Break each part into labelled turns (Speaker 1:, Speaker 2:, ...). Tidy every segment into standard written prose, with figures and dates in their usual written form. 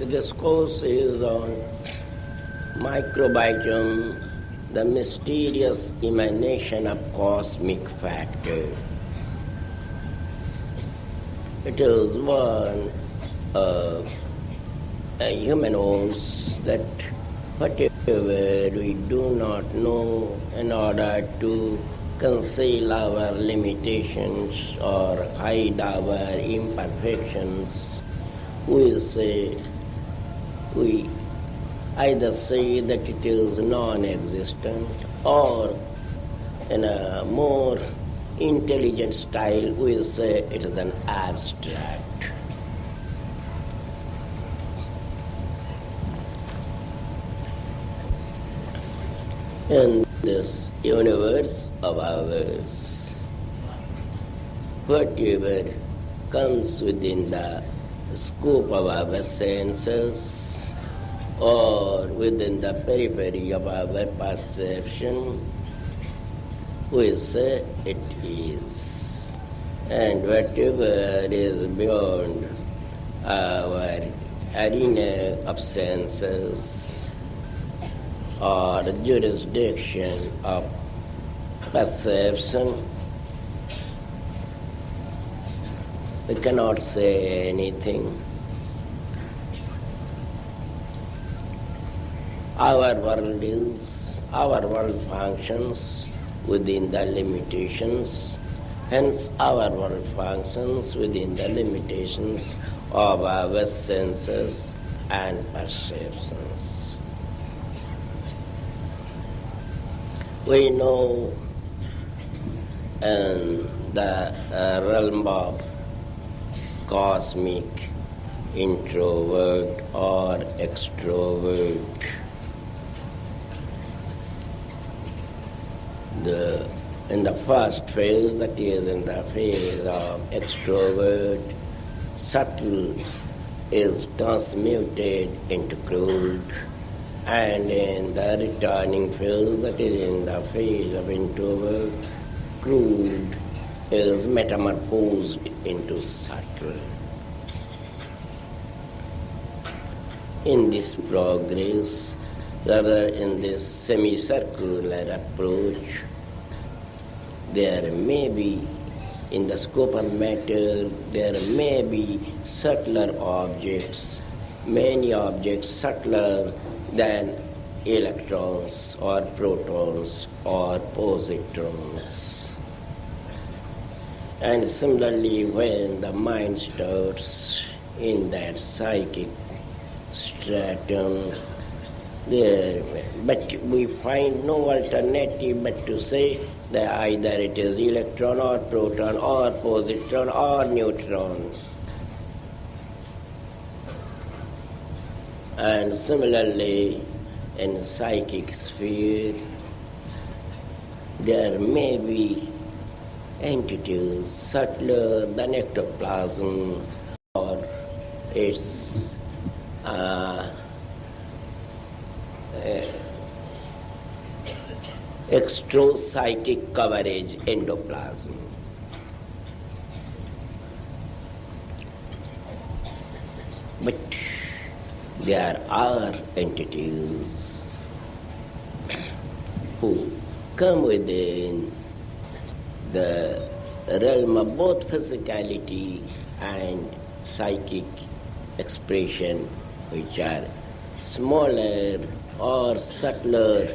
Speaker 1: The discourse is on microbiome, the mysterious emanation of cosmic factor. It is one of human knows that whatever we do not know, in order to conceal our limitations or hide our imperfections, we either say that it is non-existent, or in a more intelligent style we say it is an abstract. In this universe of ours, whatever comes within the scope of our senses or within the periphery of our perception, we say it is. And whatever is beyond our arena of senses or jurisdiction of perception, we cannot say anything. Our world functions within the limitations, hence our world functions within the limitations of our senses and perceptions. We know in the realm of cosmic introvert or extrovert, in the first phase, that is in the phase of extrovert, subtle is transmuted into crude, and in the returning phase, that is in the phase of introvert, crude is metamorphosed into subtle. In this progress, rather in this semicircular approach, there may be, in the scope of matter, there may be subtler objects, many objects subtler than electrons or protons or positrons. And similarly, when the mind starts in that psychic stratum, but we find no alternative but to say that either it is electron or proton or positron or neutron. And similarly, in psychic sphere, there may be entities subtler than ectoplasm or its extropsychic coverage endoplasm. But there are entities who come within the realm of both physicality and psychic expression, which are smaller or subtler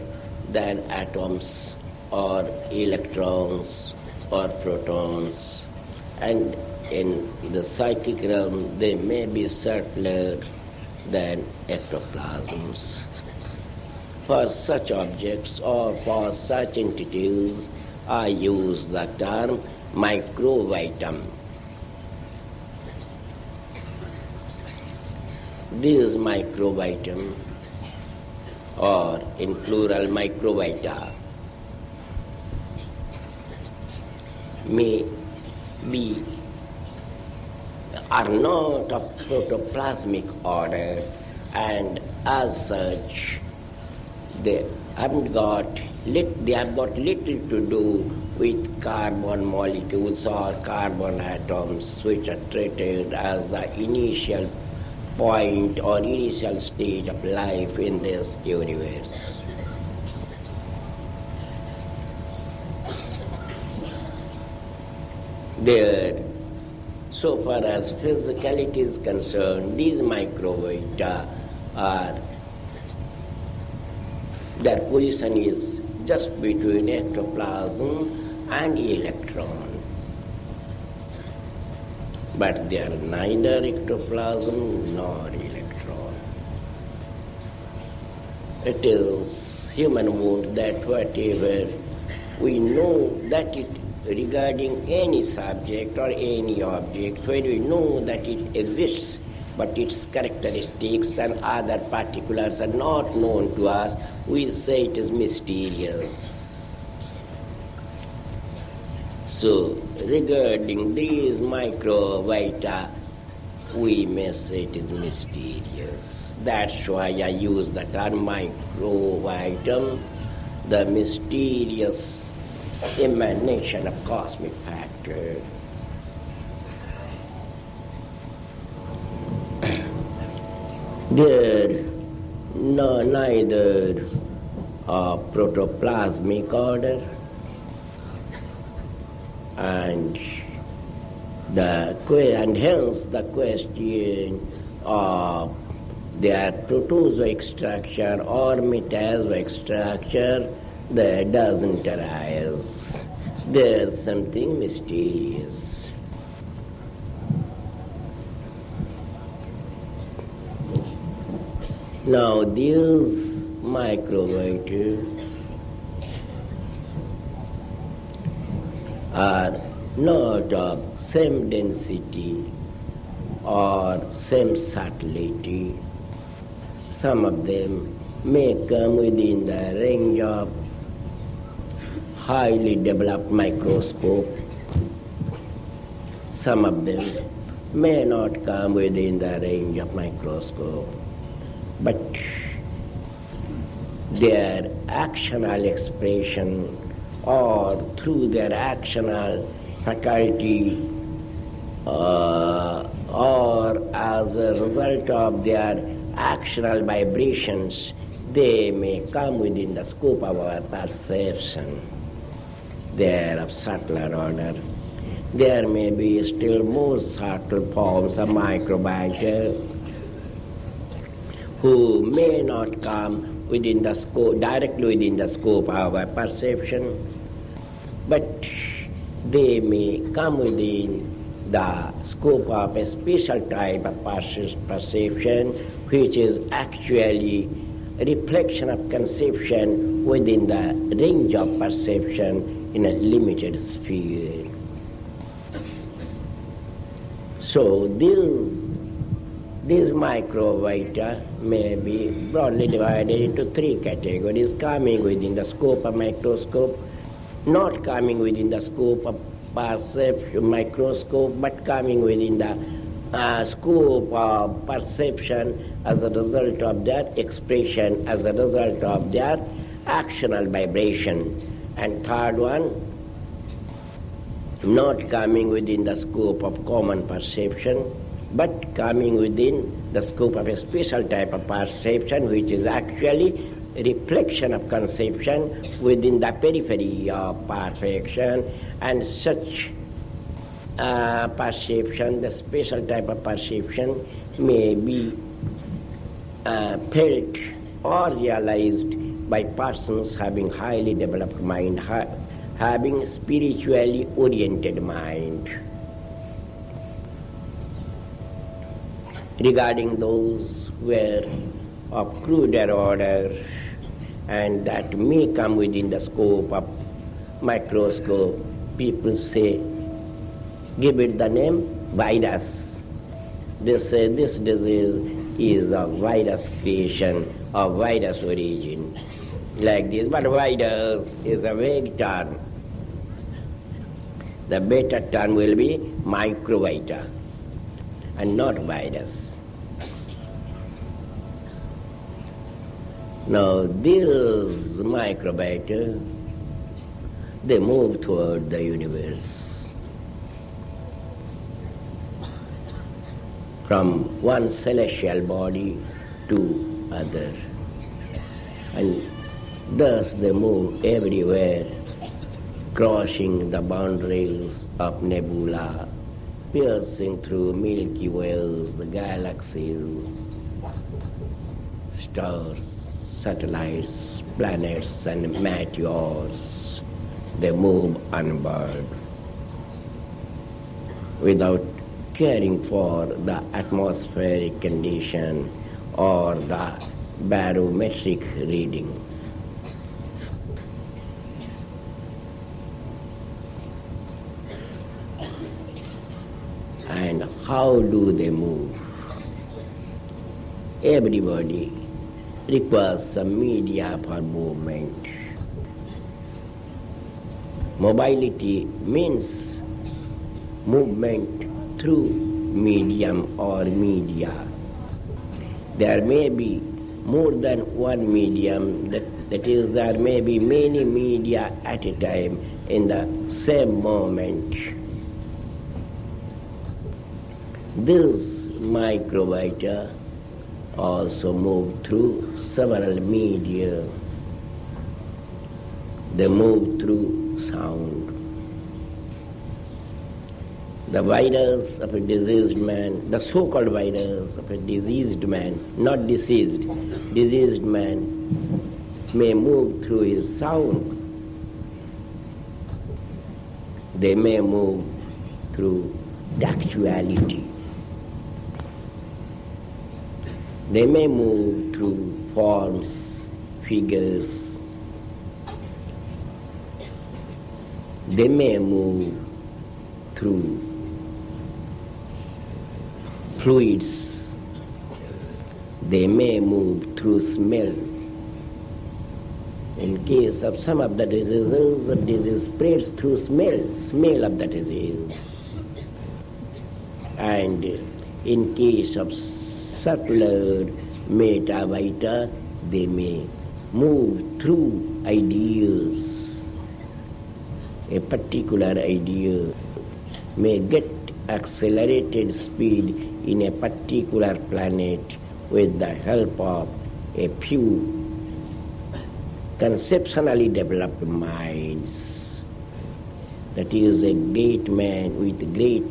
Speaker 1: than atoms or electrons or protons, and in the psychic realm they may be subtler than ectoplasms. For such objects or for such entities, I use the term microvitum. This microvitum, or in plural microvita, are not of protoplasmic order, and as such they have got little to do with carbon molecules or carbon atoms, which are treated as the initial point or initial stage of life in this universe. There, so far as physicality is concerned, these microvita are, their position is just between ectoplasm and electron. But they are neither ectoplasm nor electron. It is human mood that whatever we know that it regarding any subject or any object, when we know that it exists, but its characteristics and other particulars are not known to us, we say it is mysterious. So, regarding these microvita, we may say it is mysterious. That's why I use the term microvitum, the mysterious emanation of cosmic factor. There no, neither protoplasmic order and hence the question of their protozoic structure or metazoic structure that doesn't arise. There's something mysterious. Now these microvita are not of same density or same subtlety. Some of them may come within the range of highly developed microscope. Some of them may not come within the range of microscope, but their actional expression or through their actional faculty or as a result of their actional vibrations, they may come within the scope of our perception. They are of subtler order. There may be still more subtle forms of microbiota who may not come within the scope, directly within the scope of our perception, but they may come within the scope of a special type of perception, which is actually a reflection of conception within the range of perception in a limited sphere. So these microvita may be broadly divided into three categories: coming within the scope of microscope, not coming within the scope of perception microscope, but coming within the scope of perception as a result of their expression, as a result of their actional vibration. And third one, not coming within the scope of common perception, but coming within the scope of a special type of perception, which is actually a reflection of conception within the periphery of perfection. And such perception, the special type of perception, may be felt or realized by persons having highly developed mind, having spiritually oriented mind. Regarding those who are of cruder order and that may come within the scope of microscope, people say, give it the name virus. They say this disease is a virus creation, of virus origin, like this. But virus is a vague term. The better term will be microvita and not virus. Now these microvita, they move toward the universe. from one celestial body to other. And thus they move everywhere, crossing the boundaries of nebula, piercing through Milky Ways, the galaxies, stars, satellites, planets and meteors. They move onward without caring for the atmospheric condition or the barometric reading. And how do they move? Everybody requires some media for movement. Mobility means movement through medium or media. There may be more than one medium, that is, there may be many media at a time in the same moment. This microvita also move through several media. They move through sound. The virus of a diseased man, the so-called virus of a diseased man, not deceased, diseased man may move through his sound. They may move through tactuality. They may move through forms, figures. They may move through fluids. They may move through smell. In case of some of the diseases, the disease spreads through smell of the disease. And in case of subtler metavita, they may move through ideas. A particular idea may get accelerated speed in a particular planet with the help of a few conceptually developed minds. That is, a great man with great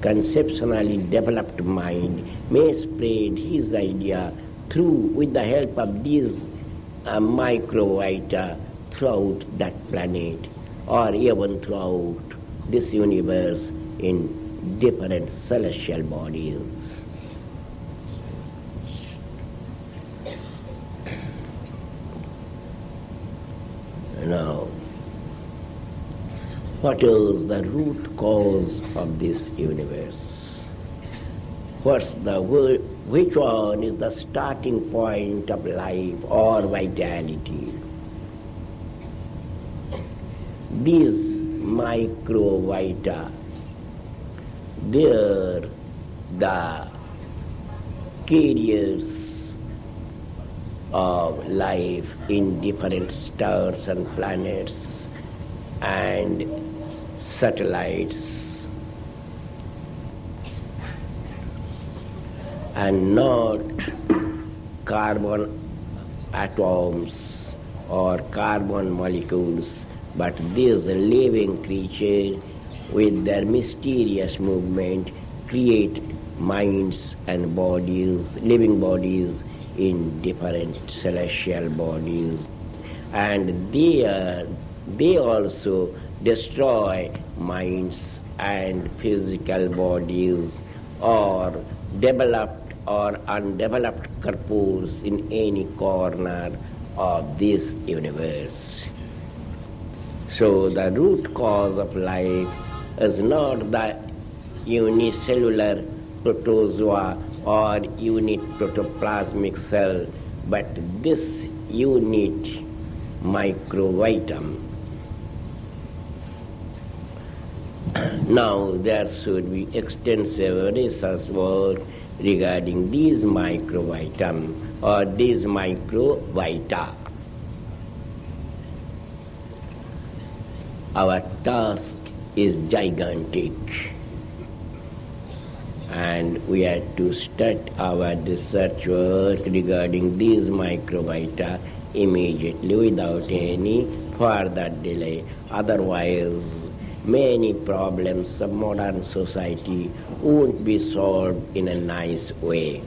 Speaker 1: conceptually developed mind may spread his idea through, with the help of these microvita, throughout that planet or even throughout this universe in different celestial bodies. Now, what is the root cause of this universe? Which one is the starting point of life or vitality? These microvita, they're the carriers of life in different stars and planets and satellites, and not carbon atoms or carbon molecules, but these living creatures with their mysterious movement create minds and bodies, living bodies in different celestial bodies. And they also destroy minds and physical bodies or developed or undeveloped corpus in any corner of this universe. So the root cause of life is not the unicellular protozoa or unit protoplasmic cell, but this unit microvitum. Now there should be extensive research work regarding these microvitum or these microvita. Our task is gigantic, and we had to start our research work regarding these microbiota immediately without any further delay. Otherwise, many problems of modern society won't be solved in a nice way.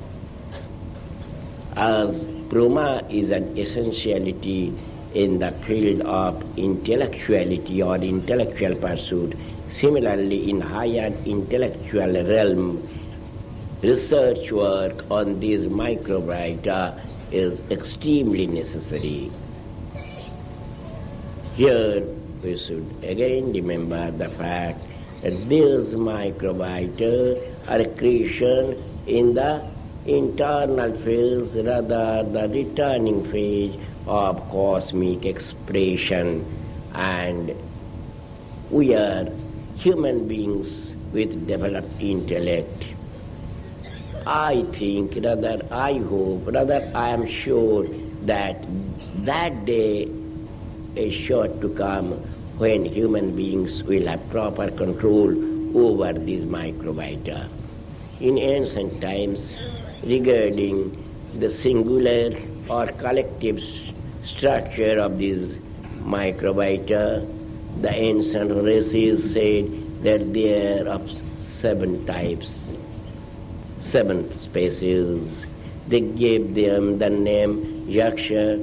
Speaker 1: As Proma is an essentiality in the field of intellectuality or intellectual pursuit, similarly in higher intellectual realm, research work on these microbiota is extremely necessary. Here we should again remember the fact that these microbiota are creation in the internal phase, rather the returning phase of cosmic expression, and we are human beings with developed intellect. I think, rather I hope, rather I am sure that that day is sure to come when human beings will have proper control over these microbiota. In ancient times, regarding the singular or collective structure of these microbiota, the ancient races said that they are of 7 types, 7 species. They gave them the name Yaksha,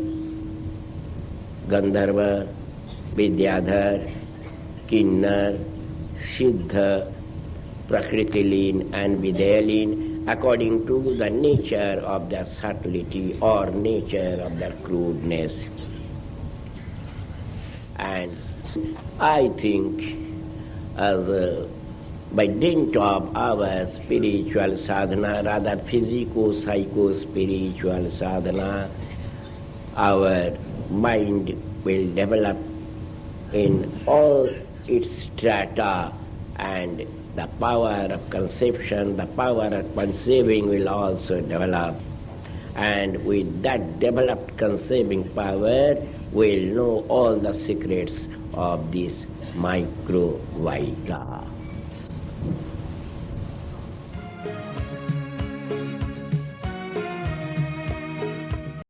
Speaker 1: Gandharva, Vidyadhar, Kinnar, Siddha, Prakritilin and Vidyaline, according to the nature of their subtlety or nature of their crudeness. And I think as by dint of our spiritual sadhana, rather physico-psycho-spiritual sadhana, our mind will develop in all its strata, and the power of conception, the power of conceiving will also develop. And with that developed conceiving power, we'll know all the secrets of this microbiota.